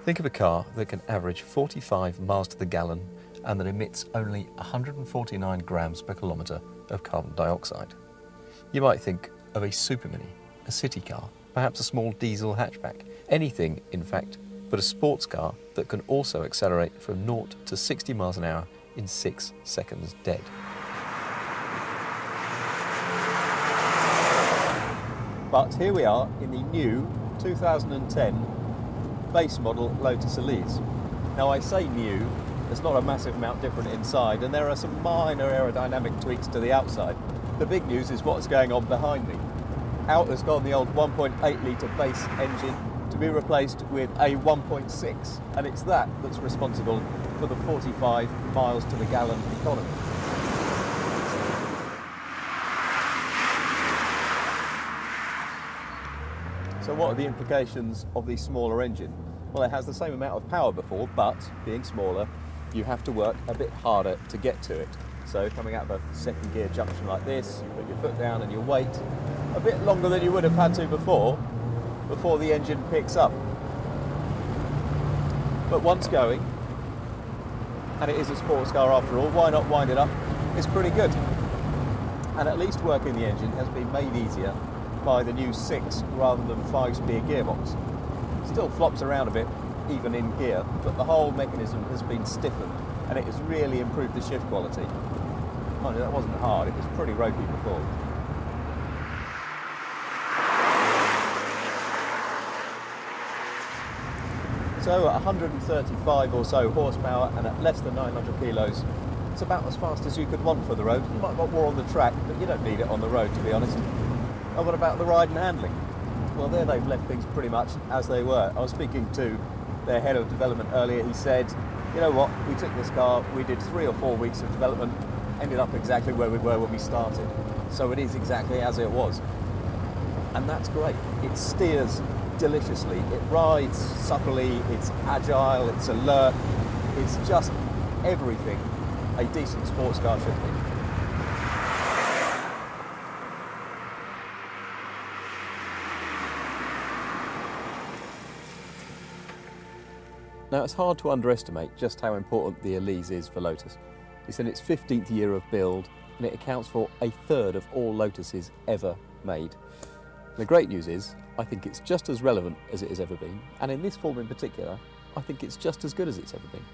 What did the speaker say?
Think of a car that can average 45 miles to the gallon and that emits only 149 grams per kilometre of carbon dioxide. You might think of a super mini, a city car, perhaps a small diesel hatchback, anything in fact but a sports car that can also accelerate from 0 to 60 miles an hour in 6 seconds dead. But here we are in the new 2010 base model Lotus Elise. Now I say new, there's not a massive amount different inside and there are some minor aerodynamic tweaks to the outside. The big news is what's going on behind me. Out has gone the old 1.8 litre base engine to be replaced with a 1.6, and it's that that's responsible for the 45 miles to the gallon economy. So what are the implications of the smaller engine? Well, it has the same amount of power before, but being smaller, you have to work a bit harder to get to it. So coming out of a second gear junction like this, you put your foot down and you wait a bit longer than you would have had to before the engine picks up. But once going, and it is a sports car after all, why not wind it up? It's pretty good. And at least working the engine has been made easier by the new 6 rather than 5-speed gearbox. Still flops around a bit, even in gear, but the whole mechanism has been stiffened and it has really improved the shift quality. Mind you, that wasn't hard, it was pretty ropey before. So at 135 or so horsepower and at less than 900 kilos, it's about as fast as you could want for the road. You might want more on the track, but you don't need it on the road, to be honest. And what about the ride and handling? Well, there they've left things pretty much as they were. I was speaking to their head of development earlier. He said, you know what, we took this car, we did 3 or 4 weeks of development, ended up exactly where we were when we started. So it is exactly as it was. And that's great. It steers deliciously. It rides supplely, it's agile, it's alert. It's just everything a decent sports car should be. Now, it's hard to underestimate just how important the Elise is for Lotus. It's in its 15th year of build and it accounts for 1/3 of all Lotuses ever made. The great news is, I think it's just as relevant as it has ever been, and in this form in particular, I think it's just as good as it's ever been.